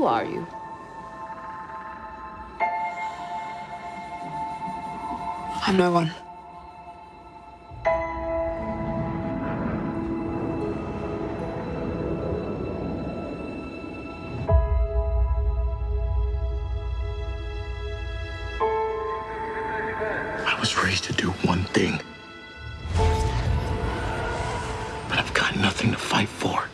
Who are you? I'm no one. I was raised to do one thing, but I've got nothing to fight for.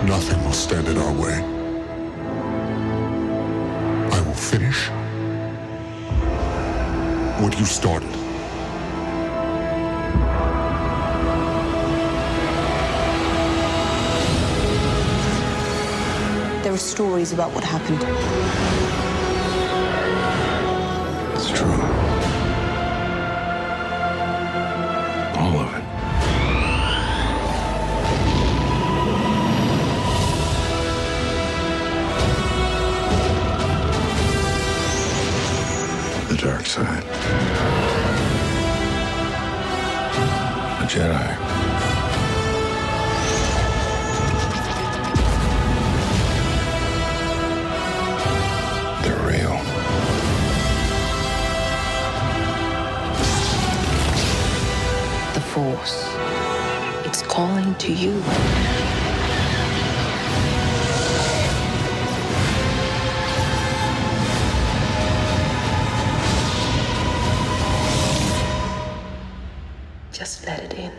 Nothing will stand in our way. I will finish what you started. There are stories about what happened. It's true. All of it. The dark side. A Jedi. They're real. The Force. It's calling to you. Just let it in.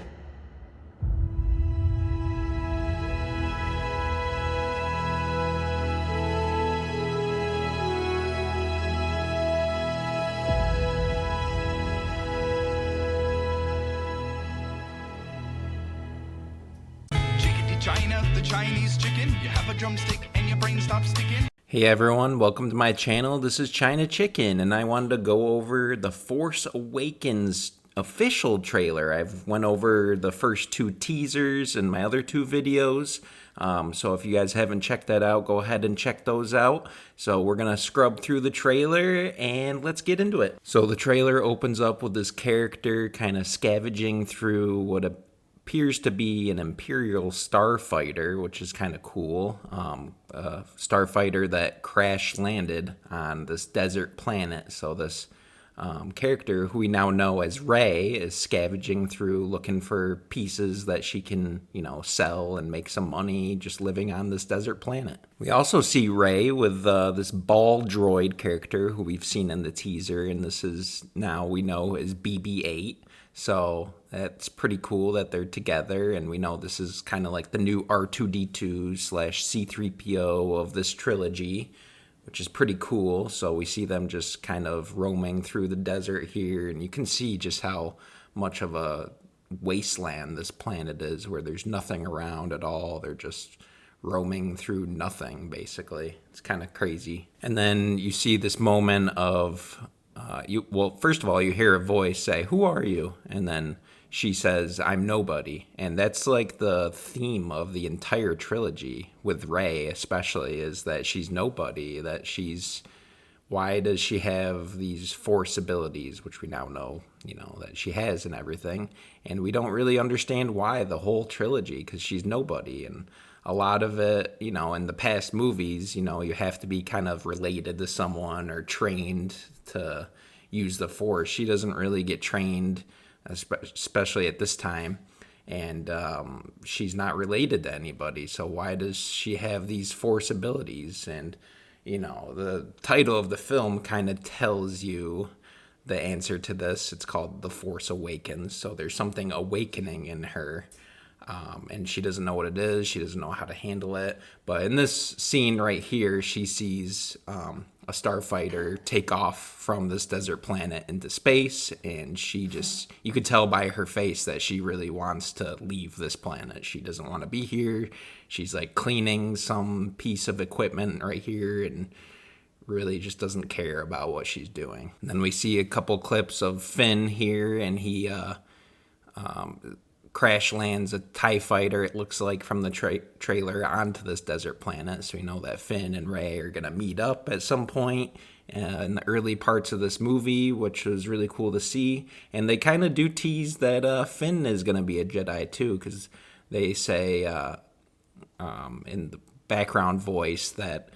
China, the Chinese chicken. You have a drumstick and your brain stops sticking. Hey everyone, welcome to my channel. This is China Chicken, and I wanted to go over the Force Awakens official trailer. I've went over the first two teasers in my other two videos, so if you guys haven't checked that out, go ahead and check those out. So we're gonna scrub through the trailer and let's get into it. So the trailer opens up with this character kind of scavenging through what appears to be an Imperial starfighter, which is kind of cool. A starfighter that crash landed on this desert planet. So this character, who we now know as Rey, is scavenging through looking for pieces that she can, sell and make some money just living on this desert planet. We also see Rey with this ball droid character who we've seen in the teaser, and this is now we know is BB-8. So that's pretty cool that they're together, and we know this is kind of like the new R2-D2 / C-3PO of this trilogy, which is pretty cool. So we see them just kind of roaming through the desert here, and you can see just how much of a wasteland this planet is, where there's nothing around at all. They're just roaming through nothing, basically. It's kind of crazy. And then you see this moment of first of all, you hear a voice say, "Who are you?" And then she says, "I'm nobody." And that's like the theme of the entire trilogy with Rey, especially, is that she's nobody, why does she have these Force abilities, which we now know, that she has and everything. And we don't really understand why the whole trilogy, because she's nobody. And a lot of it, in the past movies, you have to be kind of related to someone or trained to use the Force. She doesn't really get trained, especially at this time, and she's not related to anybody. So why does she have these Force abilities? And the title of the film kind of tells you the answer to this. It's called The Force Awakens. So there's something awakening in her. And she doesn't know what it is. She doesn't know how to handle it. But in this scene right here, she sees a starfighter take off from this desert planet into space. And you could tell by her face that she really wants to leave this planet. She doesn't want to be here. She's like cleaning some piece of equipment right here and really just doesn't care about what she's doing. And then we see a couple clips of Finn here, and he crash lands a TIE fighter, it looks like, from the trailer onto this desert planet. So we know that Finn and Rey are going to meet up at some point in the early parts of this movie, which was really cool to see. And they kind of do tease that Finn is going to be a Jedi too, because they say in the background voice that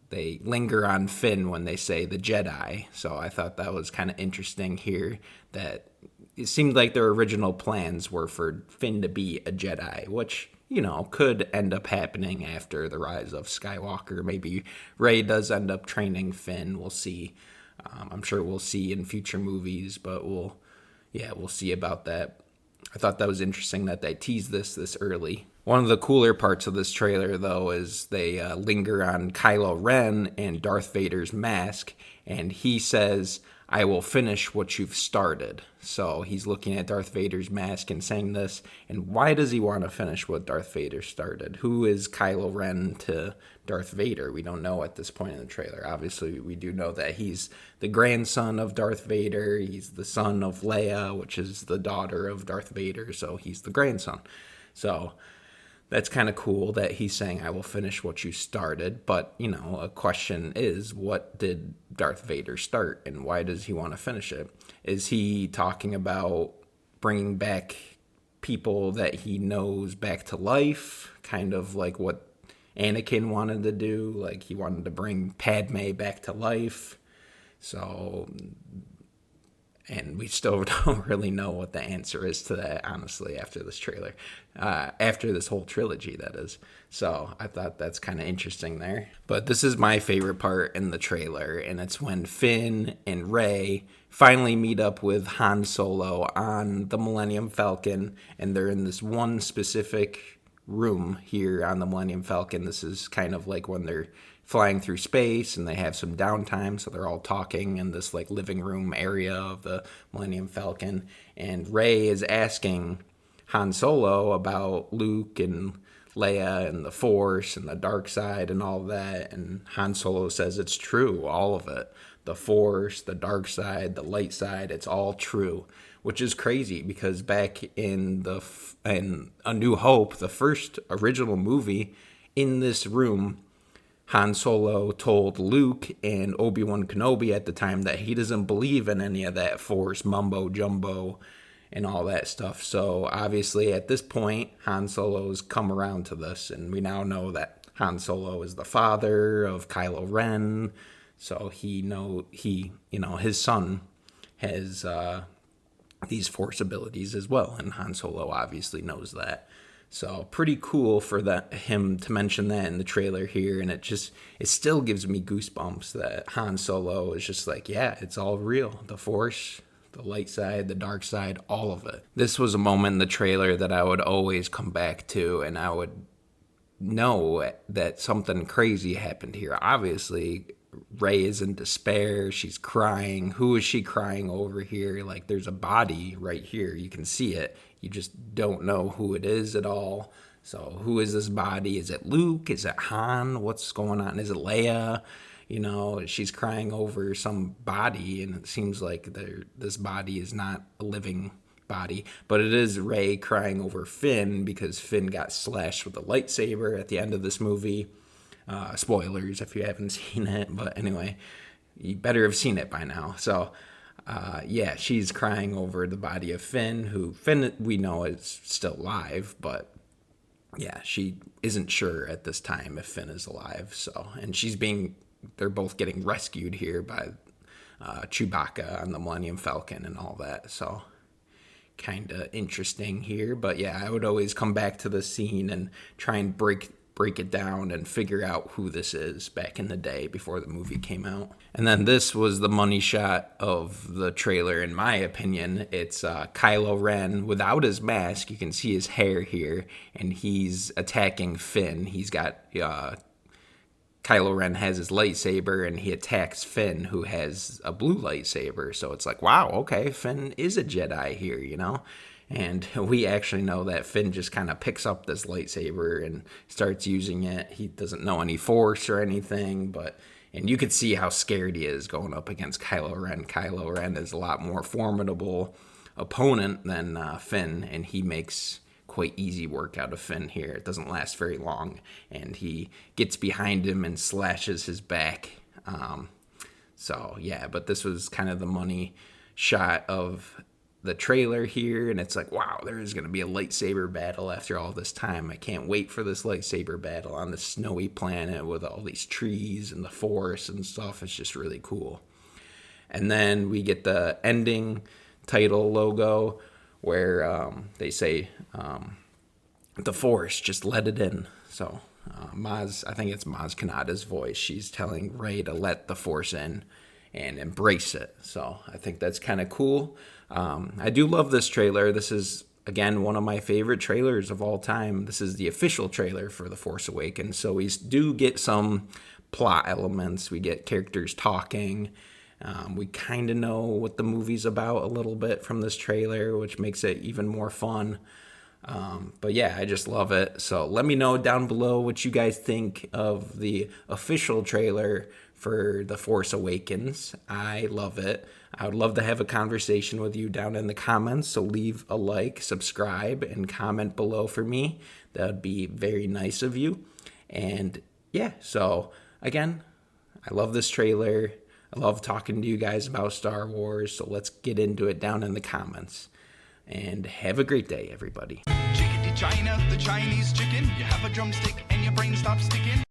they linger on Finn when they say the Jedi. So I thought that was kind of interesting here, that it seemed like their original plans were for Finn to be a Jedi, which, you know, could end up happening after the rise of Skywalker. Maybe Rey does end up training Finn. We'll see. I'm sure we'll see in future movies, but we'll see about that. I thought that was interesting that they teased this early. One of the cooler parts of this trailer, though, is they linger on Kylo Ren and Darth Vader's mask, and he says, "I will finish what you've started." So he's looking at Darth Vader's mask and saying this. And why does he want to finish what Darth Vader started? Who is Kylo Ren to Darth Vader? We don't know at this point in the trailer. Obviously, we do know that he's the grandson of Darth Vader. He's the son of Leia, which is the daughter of Darth Vader. So he's the grandson. So that's kind of cool that he's saying, "I will finish what you started." But, you know, a question is, what did Darth Vader start, and why does he want to finish it? Is he talking about bringing back people that he knows back to life, kind of like what Anakin wanted to do? Like, he wanted to bring Padme back to life. So, and we still don't really know what the answer is to that, honestly, after this trailer. After this whole trilogy, that is. So I thought that's kind of interesting there. But this is my favorite part in the trailer, and it's when Finn and Rey finally meet up with Han Solo on the Millennium Falcon, and they're in this one specific room here on the Millennium Falcon. This is kind of like when they're flying through space and they have some downtime, so they're all talking in this like living room area of the Millennium Falcon, and Rey is asking Han Solo about Luke and Leia and the Force and the dark side and all that, and Han Solo says it's true, all of it. The Force, the dark side, the light side, it's all true, which is crazy because back in A New Hope, the first original movie, in this room, Han Solo told Luke and Obi-Wan Kenobi at the time that he doesn't believe in any of that Force mumbo jumbo and all that stuff. So obviously at this point, Han Solo's come around to this, and we now know that Han Solo is the father of Kylo Ren. So his son has these Force abilities as well, and Han Solo obviously knows that. So pretty cool for him to mention that in the trailer here, and it still gives me goosebumps that Han Solo is just like, yeah, it's all real. The Force, the light side, the dark side, all of it. This was a moment in the trailer that I would always come back to, and I would know that something crazy happened here. Obviously, Rey is in despair. She's crying. Who is she crying over here? Like, there's a body right here. You can see it. You just don't know who it is at all. So who is this body? Is it Luke? Is it Han? What's going on? Is it Leia? You know, she's crying over some body, and it seems like this body is not a living body. But it is Rey crying over Finn because Finn got slashed with a lightsaber at the end of this movie. Spoilers if you haven't seen it. But anyway, you better have seen it by now. So she's crying over the body of Finn, who Finn we know is still alive, but yeah, she isn't sure at this time if Finn is alive. So, and they're both getting rescued here by Chewbacca on the Millennium Falcon and all that. So kind of interesting here, but yeah, I would always come back to the scene and try and break it down and figure out who this is back in the day before the movie came out. And then this was the money shot of the trailer, in my opinion. It's Kylo Ren without his mask. You can see his hair here, and he's attacking Finn. He's got Kylo Ren has his lightsaber, and he attacks Finn, who has a blue lightsaber. So it's like, wow, okay, Finn is a Jedi here, you know? And we actually know that Finn just kind of picks up this lightsaber and starts using it. He doesn't know any Force or anything, and you could see how scared he is going up against Kylo Ren. Kylo Ren is a lot more formidable opponent than Finn, and he makes quite easy work out of Finn here. It doesn't last very long, and he gets behind him and slashes his back. So yeah, but this was kind of the money shot of the trailer here, and it's like, wow, there is going to be a lightsaber battle after all this time. I can't wait for this lightsaber battle on this snowy planet with all these trees and the forest and stuff. It's just really cool. And then we get the ending title logo where they say, the Force, just let it in. So Maz, I think it's Maz Kanata's voice. She's telling Rey to let the Force in and embrace it. So I think that's kind of cool. I do love this trailer. This is, again, one of my favorite trailers of all time. This is the official trailer for The Force Awakens. So we do get some plot elements. We get characters talking. We kind of know what the movie's about a little bit from this trailer, which makes it even more fun. But yeah, I just love it. So let me know down below what you guys think of the official trailer for The Force Awakens. I love it. I would love to have a conversation with you down in the comments. So leave a like, subscribe, and comment below for me. That would be very nice of you. And yeah, so again, I love this trailer. I love talking to you guys about Star Wars. So let's get into it down in the comments. And have a great day, everybody. Chickadee China, the Chinese chicken. You have a drumstick and your brain stops sticking.